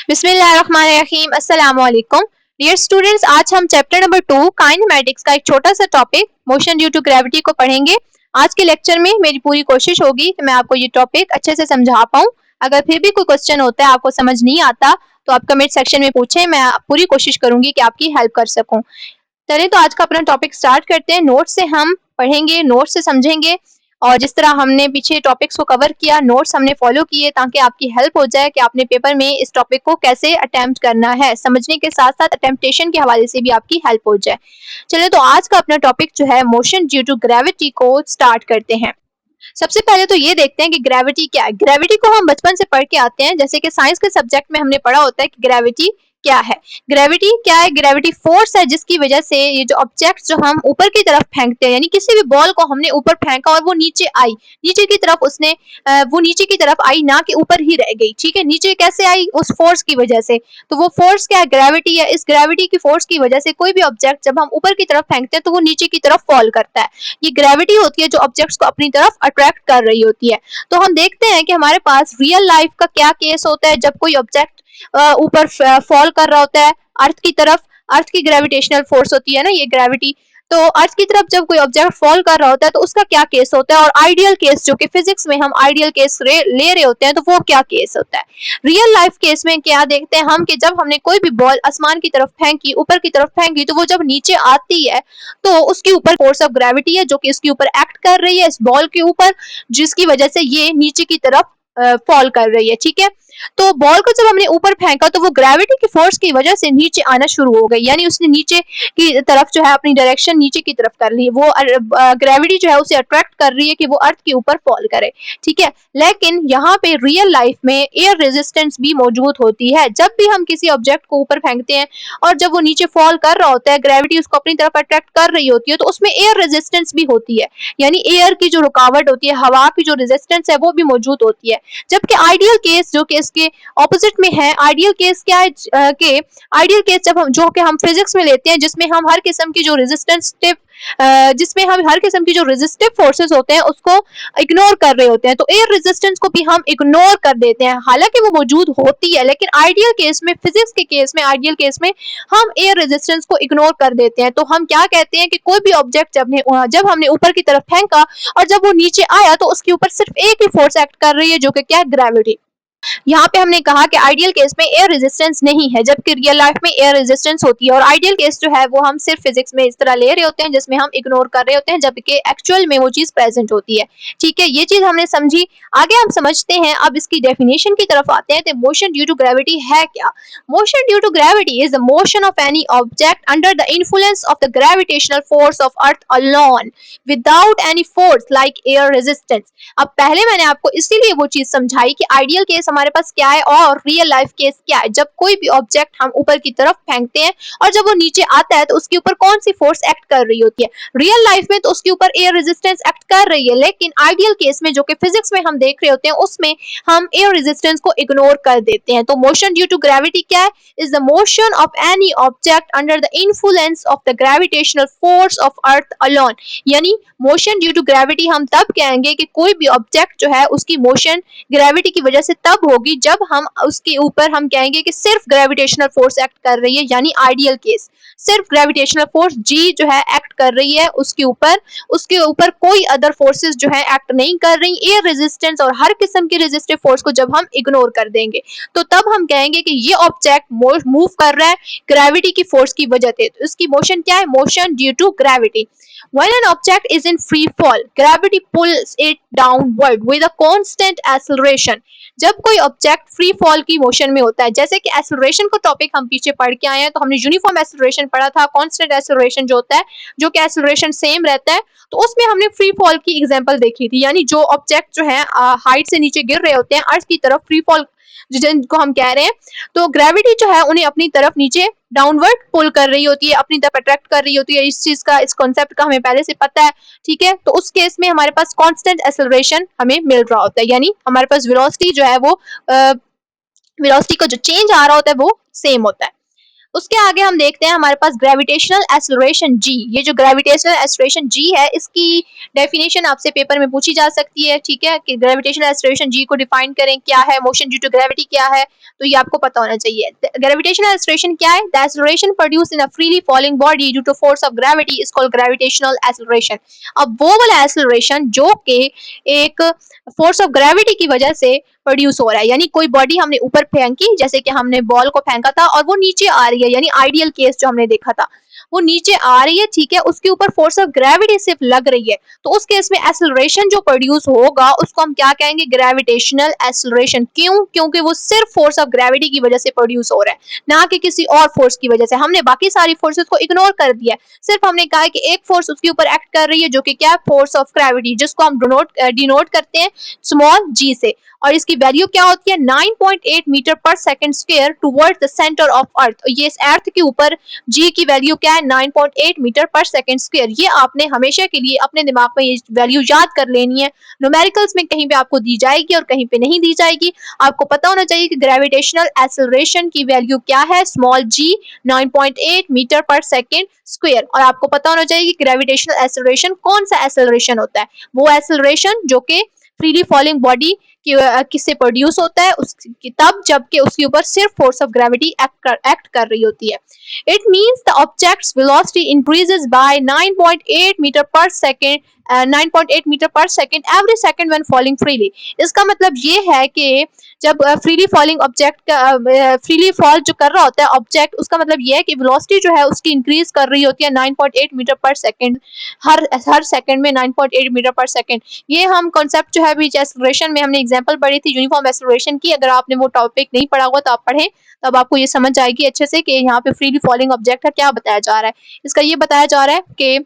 बिस्मिल्लाहिर्रहमानिर्रहीम अस्सलाम वालेकुम। डियर स्टूडेंट्स, आज हम चैप्टर नंबर 2 काइनेमैटिक्स का एक छोटा सा topic motion due to gravity को पढ़ेंगे। आज के लेक्चर में मेरी पूरी कोशिश होगी कि मैं आपको ये टॉपिक अच्छे से समझा पाऊँ। अगर फिर भी कोई क्वेश्चन होता है, आपको समझ नहीं आता, तो आप कमेंट सेक्शन में पूछें, मैं पूरी कोशिश करूंगी कि आपकी हेल्प कर सकूं। चलिए तो आज का अपना टॉपिक स्टार्ट करते हैं। नोट से हम पढ़ेंगे, नोट से समझेंगे, और जिस तरह हमने पीछे टॉपिक्स को कवर किया, नोट्स हमने फॉलो किए ताकि आपकी हेल्प हो जाए कि आपने पेपर में इस टॉपिक को कैसे अटेम्प्ट करना है। समझने के साथ साथ अटेम्प्टेशन के हवाले से भी आपकी हेल्प हो जाए। चलिए तो आज का अपना टॉपिक जो है मोशन ड्यू टू ग्रेविटी को स्टार्ट करते हैं। सबसे पहले तो ये देखते हैं कि ग्रेविटी क्या है। ग्रेविटी को हम बचपन से पढ़ के आते हैं, जैसे कि साइंस के सब्जेक्ट में हमने पढ़ा होता है कि ग्रेविटी क्या है। ग्रेविटी क्या है? ग्रेविटी फोर्स है जिसकी वजह से ये जो ऑब्जेक्ट जो हम ऊपर की तरफ फेंकते हैं, यानी किसी भी बॉल को हमने ऊपर फेंका और वो नीचे आई, नीचे की तरफ उसने वो नीचे की तरफ आई, ना कि ऊपर ही रह गई। ठीक है, नीचे कैसे आई? उस फोर्स की वजह से। तो वो फोर्स क्या है? ग्रेविटी है। इस ग्रेविटी की फोर्स की वजह से कोई भी ऑब्जेक्ट जब हम ऊपर की तरफ फेंकते हैं तो वो नीचे की तरफ फॉल करता है। ये ग्रेविटी होती है जो ऑब्जेक्ट्स को अपनी तरफ अट्रैक्ट कर रही होती है। तो हम देखते हैं कि हमारे पास रियल लाइफ का क्या केस होता है जब कोई ऑब्जेक्ट ऊपर फॉल कर रहा होता है अर्थ की तरफ। अर्थ की ग्रेविटेशनल फोर्स होती है ना, ये ग्रेविटी। तो अर्थ की तरफ जब कोई ऑब्जेक्ट फॉल कर रहा होता है तो उसका क्या केस होता है, और आइडियल केस जो कि फिजिक्स में हम आइडियल केस ले रहे होते हैं, तो वो क्या केस होता है। रियल लाइफ केस में क्या देखते हैं हम कि जब हमने कोई भी बॉल आसमान की तरफ फेंकी, ऊपर की तरफ फेंकी, तो वो जब नीचे आती है तो उसके ऊपर फोर्स ऑफ ग्रेविटी है जो कि इसके ऊपर एक्ट कर रही है, इस बॉल के ऊपर, जिसकी वजह से ये नीचे की तरफ फॉल कर रही है। ठीक है, तो बॉल को जब हमने ऊपर फेंका तो वो ग्रेविटी की फोर्स की वजह से नीचे आना शुरू हो गई, यानी उसने नीचे की तरफ जो है अपनी डायरेक्शन नीचे की तरफ कर ली। वो ग्रेविटी जो है उसे अट्रैक्ट कर रही है कि वो अर्थ के ऊपर फॉल करे। ठीक है, लेकिन यहाँ पे रियल लाइफ में एयर रेजिस्टेंस भी मौजूद होती है। जब भी हम किसी ऑब्जेक्ट को ऊपर फेंकते हैं और जब वो नीचे फॉल कर रहा होता है, ग्रेविटी उसको अपनी तरफ अट्रैक्ट कर रही होती है, तो उसमें एयर रेजिस्टेंस भी होती है, यानी एयर की जो रुकावट होती है, हवा की जो रेजिस्टेंस है वो भी मौजूद होती है। जबकि आइडियल केस जो कि इसके ऑपोजिट में है, आइडियल केस क्या है कि आइडियल केस जब हम जो कि हम फिजिक्स में लेते हैं, जिसमें हम हर किस्म की जो रेजिस्टिव फोर्सेस होते हैं उसको इग्नोर कर रहे होते हैं, तो एयर रेजिस्टेंस को भी हम इग्नोर कर देते हैं, हालांकि वो मौजूद होती है। लेकिन आइडियल केस में, फिजिक्स के केस में, आइडियल केस में हम एयर रेजिस्टेंस को इग्नोर कर देते हैं। तो हम क्या कहते हैं कि कोई भी ऑब्जेक्ट जब हमने ऊपर की तरफ फेंका और जब वो नीचे आया तो उसके ऊपर सिर्फ एक ही फोर्स एक्ट कर रही है जो कि क्या है? ग्रेविटी। यहाँ पे हमने कहा कि आइडियल केस में एयर रेजिस्टेंस नहीं है, जबकि रियल लाइफ में एयर रेजिस्टेंस होती है। और आइडियल केस जो है वो हम सिर्फ फिजिक्स में इस तरह ले रहे होते हैं जिसमें हम इग्नोर कर रहे होते हैं, जबकि एक्चुअल में वो चीज प्रेजेंट होती है। ठीक है, ये चीज हमने समझी। आगे हम समझते हैं, अब इसकी डेफिनेशन की तरफ आते हैं। तो मोशन ड्यू टू ग्रेविटी है क्या? Motion due to gravity is the motion of any object under the influence of the gravitational force of earth alone without any force like air resistance. अब पहले मैंने आपको इसीलिए वो चीज समझाई कि आइडियल केस हमारे पास क्या है और रियल लाइफ केस क्या है। जब कोई भी ऑब्जेक्ट हम ऊपर की तरफ फेंकते हैं और जब वो नीचे आता है तो उसके ऊपर कौन सी फोर्स एक्ट कर रही होती है? रियल लाइफ में तो उसके ऊपर एयर रेजिस्टेंस एक्ट कर रही है, लेकिन आइडियल केस में जो कि फिजिक्स में हम देख रहे होते हैं उसमें हम एयर रेजिस्टेंस को इग्नोर कर देते हैं। तो मोशन ड्यू टू ग्रेविटी क्या है? Is the motion of any object under the influence of the gravitational force of earth alone. यानी मोशन ड्यू टू ग्रेविटी हम तब कहेंगे कि कोई भी ऑब्जेक्ट जो है उसकी मोशन ग्रेविटी की वजह से तब होगी जब हम उसके ऊपर हम कहेंगे कि सिर्फ ग्रेविटेशनल फोर्स एक्ट कर रही है, यानी आइडियल केस सिर्फ ग्रेविटेशनल फोर्स जी जो है एक्ट कर रही है उसके ऊपर कोई अदर फोर्सेस जो है एक्ट नहीं कर रही। एयर रेजिस्टेंस और हर किस्म की रेजिस्टिव फोर्स को जब हम इग्नोर कर देंगे तो तब हम कहेंगे कि ये ऑब्जेक्ट मूव कर रहा है ग्रेविटी की फोर्स की वजह से। तो इसकी मोशन क्या है? Motion due to gravity. When an object is in free fall, gravity pulls it downward with a constant acceleration. जब कोई ऑब्जेक्ट फ्री फॉल की मोशन में होता है, जैसे कि एक्सेलरेशन को टॉपिक हम पीछे पढ़ के आए हैं, तो हमने यूनिफॉर्म एक्सेलरेशन पढ़ा था, कांस्टेंट एक्सेलरेशन जो होता है, जो कि एक्सेलरेशन सेम रहता है, तो उसमें हमने फ्री फॉल की एग्जांपल देखी थी, यानी जो ऑब्जेक्ट जो है हाइट से नीचे गिर रहे होते हैं अर्थ की तरफ, फ्री फॉल जिनको हम कह रहे हैं, तो ग्रेविटी जो है उन्हें अपनी तरफ नीचे डाउनवर्ड पुल कर रही होती है, अपनी तरफ अट्रैक्ट कर रही होती है। इस कॉन्सेप्ट का हमें पहले से पता है। ठीक है, तो उस केस में हमारे पास कांस्टेंट एक्सेलरेशन हमें मिल रहा होता है, यानी हमारे पास वेलोसिटी जो है वो वेलोसिटी का जो चेंज आ रहा होता है वो सेम होता है। उसके आगे हम देखते हैं हमारे पास ग्रेविटेशनल एक्सेलरेशन जी। ये जो ग्रेविटेशनल एक्सेलरेशन जी है, इसकी डेफिनेशन आपसे पेपर में पूछी जा सकती है, ठीक है, कि ग्रेविटेशनल एक्सेलरेशन जी को डिफाइन करें, क्या है, मोशन ड्यू टू ग्रेविटी क्या है, तो ये आपको पता होना चाहिए। ग्रेविटेशनल एक्सेलरेशन क्या है? The acceleration produce in a freely falling body due to force of gravity is called gravitational acceleration. अब वो वाला एक्सेलरेशन जो कि एक फोर्स ऑफ ग्रेविटी की वजह से प्रोड्यूस हो रहा है, यानी कोई बॉडी हमने ऊपर फेंकी, जैसे कि हमने बॉल को फेंका था और वो नीचे आ रही है, यानी आइडियल केस जो हमने देखा था, वो नीचे आ रही है, ठीक है, उसके ऊपर फोर्स ऑफ ग्रेविटी सिर्फ लग रही है, तो उस केस में एक्सेलरेशन जो प्रोड्यूस होगा उसको हम क्या कहेंगे? Gravitational acceleration. क्यों? क्योंकि वो सिर्फ फोर्स ऑफ ग्रेविटी की वजह से प्रोड्यूस हो रहा है, ना कि किसी और फोर्स की वजह से। हमने बाकी सारी फोर्सेस को इग्नोर कर दिया, सिर्फ हमने कहा कि एक फोर्स उसके ऊपर एक्ट कर रही है, जो कि क्या है? फोर्स ऑफ ग्रेविटी, जिसको हम डिनोट करते हैं स्मॉल जी से, और इसकी वैल्यू क्या होती है? 9.8 metre per second square towards the centre of earth. ये इस अर्थ के ऊपर जी की वैल्यू क्या है? 9.8 मीटर पर सेकंड स्क्वायर। ये आपने हमेशा के लिए अपने दिमाग में ये वैल्यू याद कर लेनी है। न्यूमेरिकल्स में कहीं पे आपको दी जाएगी और कहीं पे नहीं दी जाएगी। आपको पता होना चाहिए कि ग्रेविटेशनल एक्सेलरेशन की वैल्यू क्या है? स्मॉल जी, 9.8 मीटर पर सेकंड स्क्वायर। और आपको पता होना चाहिए कि ग्रेविटेशनल एक्सेलरेशन कौन सा एक्सेलरेशन होता है? वो एक्सेलरेशन जो कि फ्रीली फॉलिंग बॉडी किससे प्रोड्यूस होता है, उसकी तब जबकि उसके ऊपर सिर्फ फोर्स ऑफ ग्रेविटी एक्ट कर रही होती है। It means the object's velocity increases by 9.8 metre per second 9.8 metre per second every second when falling freely. इसका मतलब ये है कि जब फ्रीली फॉलिंग ऑब्जेक्ट का फ्रीली फॉल जो कर रहा होता है ऑब्जेक्ट, उसका मतलब ये है कि वेलोसिटी जो है उसकी इंक्रीज कर रही होती है 9.8 मीटर पर सेकंड, हर सेकंड में 9.8 मीटर पर सेकंड। ये हम कॉन्सेप्ट जो है अभी एक्सेलरेशन में हमने एग्जांपल पढ़ी थी यूनिफॉर्म एक्सेलरेशन की। अगर आपने वो टॉपिक नहीं पढ़ा हुआ तो आप पढ़ें, तब आपको ये समझ आएगी अच्छे से कि यहाँ पे फ्रीली फॉलिंग ऑब्जेक्ट का क्या बताया जा रहा है। इसका ये बताया जा रहा है कि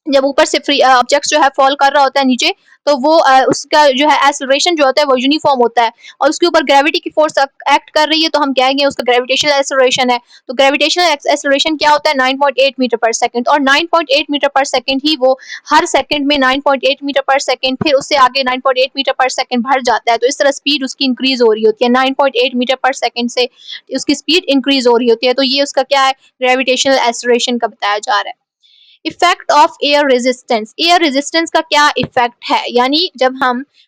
जब ऊपर से फ्री ऑब्जेक्ट जो है फॉल कर रहा होता है नीचे, तो वो उसका जो है एक्सेलरेशन जो होता है वो यूनिफॉर्म होता है, और उसके ऊपर ग्रेविटी की फोर्स एक्ट कर रही है, तो हम कहेंगे उसका ग्रेविटेशनल एक्सेलरेशन है। तो ग्रेविटेशनल एक्सेलरेशन क्या होता है? 9.8 मीटर पर सेकंड, और 9.8 मीटर पर सेकंड ही वो हर सेकंड में 9.8 मीटर पर सेकंड, फिर उससे आगे 9.8 मीटर पर सेकंड बढ़ जाता है, तो इस तरह स्पीड उसकी इंक्रीज हो रही होती है। 9.8 मीटर पर सेकंड से उसकी स्पीड इंक्रीज हो रही होती है, तो ये उसका क्या है? ग्रेविटेशनल एक्सेलरेशन का बताया जा रहा है। Effect of air resistance. Air resistance का क्या इफेक्ट है? यानी जब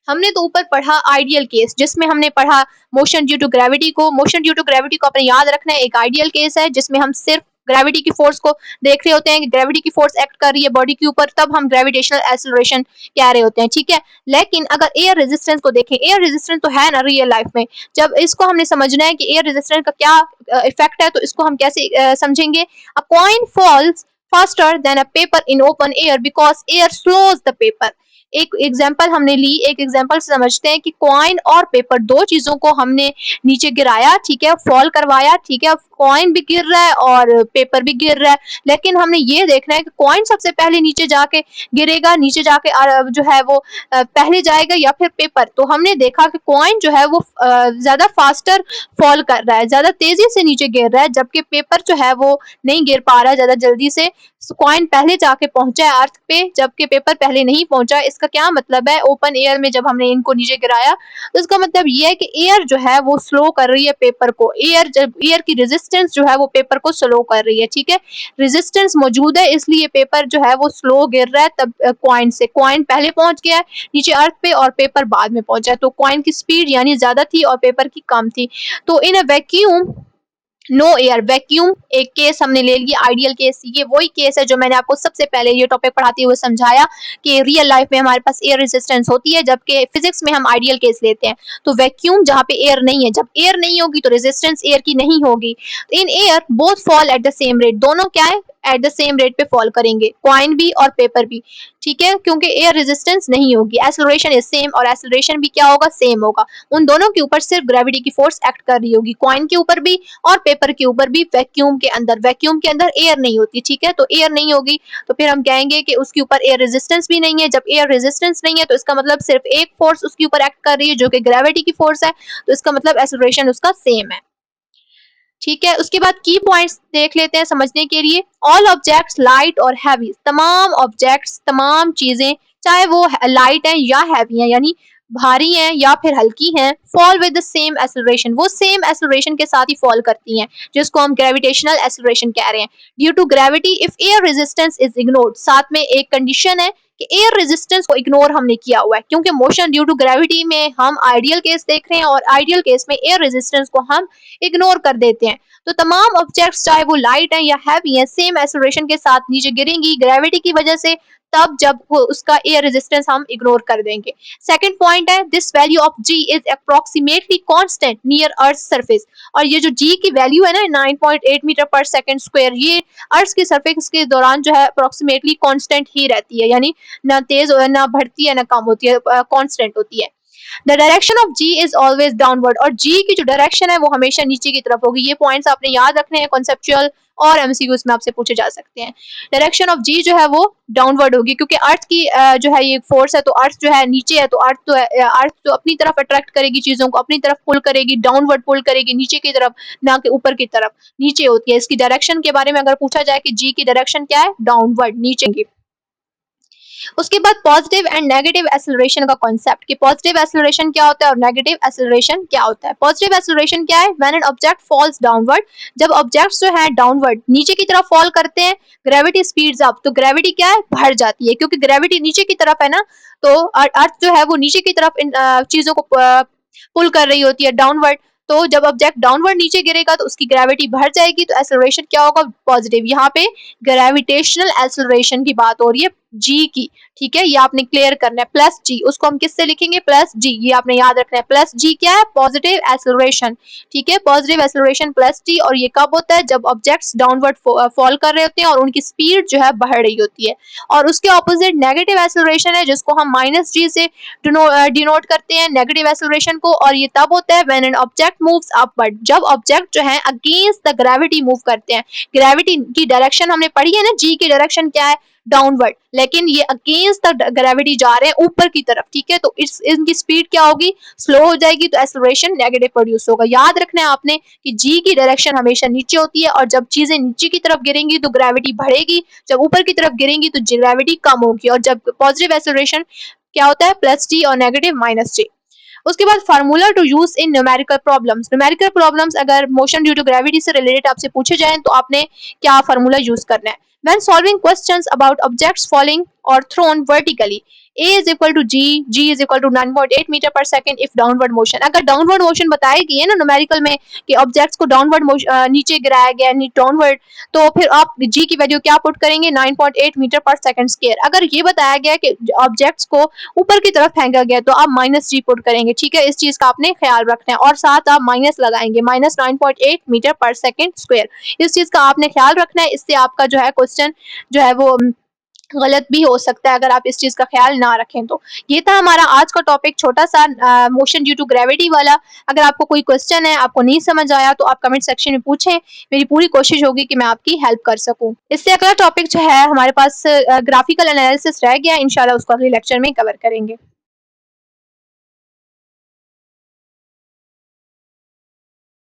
हमने तो ऊपर पढ़ा आइडियल केस, जिसमें हमने पढ़ा मोशन ड्यू टू ग्रेविटी को। मोशन ड्यू टू ग्रेविटी को अपने याद रखना है, एक आइडियल केस है जिसमें हम सिर्फ ग्रेविटी की फोर्स को देख रहे होते हैं कि ग्रेविटी की फोर्स एक्ट कर रही है बॉडी के ऊपर, तब हम ग्रेविटेशनल एक्सेलरेशन कह रहे होते हैं, ठीक है। लेकिन अगर एयर रेजिस्टेंस को देखें, एयर रेजिस्टेंस तो है ना रियल लाइफ में, जब इसको हमने समझना है कि एयर रेजिस्टेंस का क्या इफेक्ट है, तो इसको हम कैसे समझेंगे? A coin falls faster than a paper in open air because air slows the paper। एक एग्जांपल हमने ली, एक एग्जांपल से समझते हैं कि कॉइन और पेपर, दो चीजों को हमने नीचे गिराया, ठीक है, फॉल करवाया, ठीक है, कॉइन भी गिर रहा है और पेपर भी गिर रहा है, लेकिन हमने ये देखना है कि कॉइन सबसे पहले नीचे जाके गिरेगा, नीचे जाके जो है वो पहले जाएगा, या फिर पेपर। तो हमने देखा कि कॉइन जो है वो ज्यादा फास्टर फॉल कर रहा है, ज्यादा तेजी से नीचे गिर रहा है, जबकि पेपर जो है वो नहीं गिर पा रहा है ज्यादा जल्दी से। कॉइन पहले जाके पहुंचा है अर्थ पे, जबकि पेपर पहले नहीं पहुंचा। इसका क्या मतलब है? ओपन एयर में जब हमने इनको नीचे गिराया, तो इसका मतलब ये है कि एयर जो है वो स्लो कर रही है पेपर को। एयर की रेजिस्टेंस जो है वो पेपर को स्लो कर रही है, ठीक है। रेजिस्टेंस मौजूद है, इसलिए पेपर जो है वो स्लो गिर रहा है। तब कॉइन से, कॉइन पहले पहुंच गया है नीचे अर्थ पे और पेपर बाद में पहुंचा है, तो कॉइन की स्पीड यानी ज्यादा थी और पेपर की कम थी। तो in a vacuum no air, vacuum एक केस हमने ले लिया, आइडियल केस। ये वही केस है जो मैंने आपको सबसे पहले ये टॉपिक पढ़ाते हुए समझाया कि रियल लाइफ में हमारे पास एयर रेजिस्टेंस होती है, जबकि फिजिक्स में हम आइडियल केस लेते हैं। तो वैक्यूम जहाँ पे एयर नहीं है, जब एयर नहीं होगी तो रेजिस्टेंस एयर की नहीं होगी। In air both fall at the same rate, दोनों क्या है? एट द सेम रेट पे फॉल करेंगे, कॉइन भी और पेपर भी, ठीक है, क्योंकि एयर रेजिस्टेंस नहीं होगी। एक्सेलरेशन इज सेम, और एक्सेलरेशन भी क्या होगा? सेम होगा। उन दोनों के ऊपर सिर्फ ग्रेविटी की फोर्स एक्ट कर रही होगी, कॉइन के ऊपर भी और पेपर के ऊपर भी। वैक्यूम के अंदर, वैक्यूम के अंदर एयर नहीं होती, ठीक है, तो एयर नहीं होगी, तो फिर हम कहेंगे कि उसके ऊपर एयर रेजिस्टेंस भी नहीं है। जब एयर रेजिस्टेंस नहीं है तो इसका मतलब सिर्फ एक फोर्स उसके ऊपर एक्ट कर रही है जो कि ग्रेविटी की फोर्स है, तो इसका मतलब एक्सेलरेशन उसका सेम है, ठीक है। उसके बाद की पॉइंट्स देख लेते हैं समझने के लिए। ऑल ऑब्जेक्ट्स लाइट और हैवी, तमाम ऑब्जेक्ट्स, तमाम चीजें, चाहे वो लाइट है या हैवी है, यानी भारी हैं या फिर हल्की हैं, fall with the same acceleration, वो सेम एक्सेलरेशन के साथ ही फॉल करती हैं, जिसको हम ग्रेविटेशनल एक्सेलरेशन कह रहे हैं। Due to gravity if air resistance is ignored, साथ में एक कंडीशन है कि एयर रेजिस्टेंस को इग्नोर हमने किया हुआ है, क्योंकि मोशन ड्यू टू ग्रेविटी में हम आइडियल केस देख रहे हैं और आइडियल केस में एयर रेजिस्टेंस को हम इग्नोर कर देते हैं। तो तमाम ऑब्जेक्ट्स चाहे वो लाइट हैं या हैवी हैं, सेम एक्सेलरेशन के साथ नीचे गिरेंगी ग्रेविटी की वजह से, तब जब वो उसका एयर रेजिस्टेंस हम इग्नोर कर देंगे। सेकंड पॉइंट है this value of g is approximately constant near earth surface, और ये जो जी की वैल्यू है ना 9.8 मीटर पर सेकंड स्क्वायर, ये अर्थ की सरफेस के दौरान जो है अप्रोक्सीमेटली कांस्टेंट ही रहती है, यानी ना तेज ना बढ़ती है ना कम होती है, कांस्टेंट होती है। The direction of g is always downward, और जी की जो डायरेक्शन है वो हमेशा नीचे की तरफ होगी। ये पॉइंट्स आपने याद रखने हैं, कॉन्सेप्चुअल और एमसीक्यूज में आपसे पूछे जा सकते हैं। डायरेक्शन ऑफ जी जो है वो डाउनवर्ड होगी, क्योंकि अर्थ की जो है ये फोर्स है, तो अर्थ जो है नीचे है, तो अर्थ तो अपनी तरफ अट्रैक्ट करेगी, चीजों को अपनी तरफ पुल करेगी, डाउनवर्ड पुल करेगी नीचे की तरफ, ना कि ऊपर की तरफ, नीचे होती है। इसकी डायरेक्शन के बारे में अगर पूछा जाए कि जी की डायरेक्शन क्या है, डाउनवर्ड, नीचे की। उसके बाद पॉजिटिव एंड नेगेटिव एक्सेलरेशन का कॉन्सेप्ट, कि पॉजिटिव एक्सेलरेशन क्या होता है और नेगेटिव एक्सेलरेशन क्या होता है। पॉजिटिव एक्सेलरेशन क्या है? When an object falls downward, जब ऑब्जेक्ट्स जो है डाउनवर्ड नीचे की तरफ फॉल करते हैं, ग्रेविटी स्पीड्स अप, तो ग्रेविटी क्या है? बढ़ जाती है, क्योंकि ग्रेविटी नीचे की तरफ है ना, तो अर्थ जो है वो नीचे की तरफ इन चीजों को पुल कर रही होती है डाउनवर्ड। तो जब ऑब्जेक्ट डाउनवर्ड नीचे गिरेगा तो उसकी ग्रेविटी बढ़ जाएगी, तो एक्सेलरेशन क्या होगा? पॉजिटिव। यहाँ पे ग्रेविटेशनल एक्सेलरेशन की बात हो रही है, जी की, ठीक है, ये आपने क्लियर करना है। प्लस जी, उसको हम किससे लिखेंगे? प्लस जी, ये आपने याद रखना है। प्लस जी क्या है? पॉजिटिव एक्सेलरेशन, ठीक है, पॉजिटिव एक्सेलरेशन प्लस जी। और ये कब होता है? जब ऑब्जेक्ट्स डाउनवर्ड फॉल कर रहे होते हैं और उनकी स्पीड जो है बढ़ रही होती है। और उसके ऑपोजिट नेगेटिव एक्सेलरेशन है, जिसको हम माइनस जी से डिनोट करते हैं नेगेटिव एक्सेलरेशन को, और ये तब होता है when an object moves upward, जब ऑब्जेक्ट जो है अगेंस्ट द ग्रेविटी मूव करते हैं। ग्रेविटी की डायरेक्शन हमने पढ़ी है ना, जी की डायरेक्शन क्या है? डाउनवर्ड, लेकिन ये अगेंस्ट द ग्रेविटी जा रहे हैं ऊपर की तरफ, ठीक है, तो इनकी स्पीड क्या होगी? स्लो हो जाएगी, तो एक्सेलरेशन नेगेटिव प्रोड्यूस होगा। याद रखना है आपने कि जी की डायरेक्शन हमेशा नीचे होती है, और जब चीजें नीचे की तरफ गिरेंगी तो ग्रेविटी बढ़ेगी, जब ऊपर की तरफ गिरेंगी तो ग्रेविटी कम होगी। और जब पॉजिटिव एक्सेलरेशन क्या होता है? प्लस जी, और नेगेटिव माइनस जी। उसके बाद formula to use in numerical problems, numerical problems अगर मोशन ड्यू टू ग्रेविटी से रिलेटेड आपसे पूछे जाएं तो आपने क्या फार्मूला यूज करना है? When solving questions about objects falling or thrown vertically, A is equal to G is equal to 9.8 metre per second if downward motion। अगर downward motion बताई गई है ना न्यूमेरिकल में कि ऑब्जेक्ट्स को डाउनवर्ड नीचे गिराया गया है डाउनवर्ड, तो फिर आप G की वैल्यू क्या पुट करेंगे? 9.8 मीटर पर सेकंड स्क्वायर। अगर ये बताया गया कि ऑब्जेक्ट्स को ऊपर की तरफ फेंका गया तो आप माइनस जी पुट करेंगे, ठीक है, इस चीज का आपने ख्याल रखना है, और साथ आप माइनस लगाएंगे, minus 9.8 metre per second square. इस चीज का आपने ख्याल रखना है, इससे आपका जो है क्वेश्चन जो है वो गलत भी हो सकता है अगर आप इस चीज का ख्याल ना रखें तो। ये था हमारा आज का टॉपिक, छोटा सा मोशन ड्यू टू ग्रेविटी वाला। अगर आपको कोई क्वेश्चन है, आपको नहीं समझ आया, तो आप कमेंट सेक्शन में पूछें, मेरी पूरी कोशिश होगी कि मैं आपकी हेल्प कर सकूं। इससे अगला टॉपिक जो है हमारे पास ग्राफिकल एनालिसिस रह गया, इंशाल्लाह उसको अगले लेक्चर में कवर करेंगे।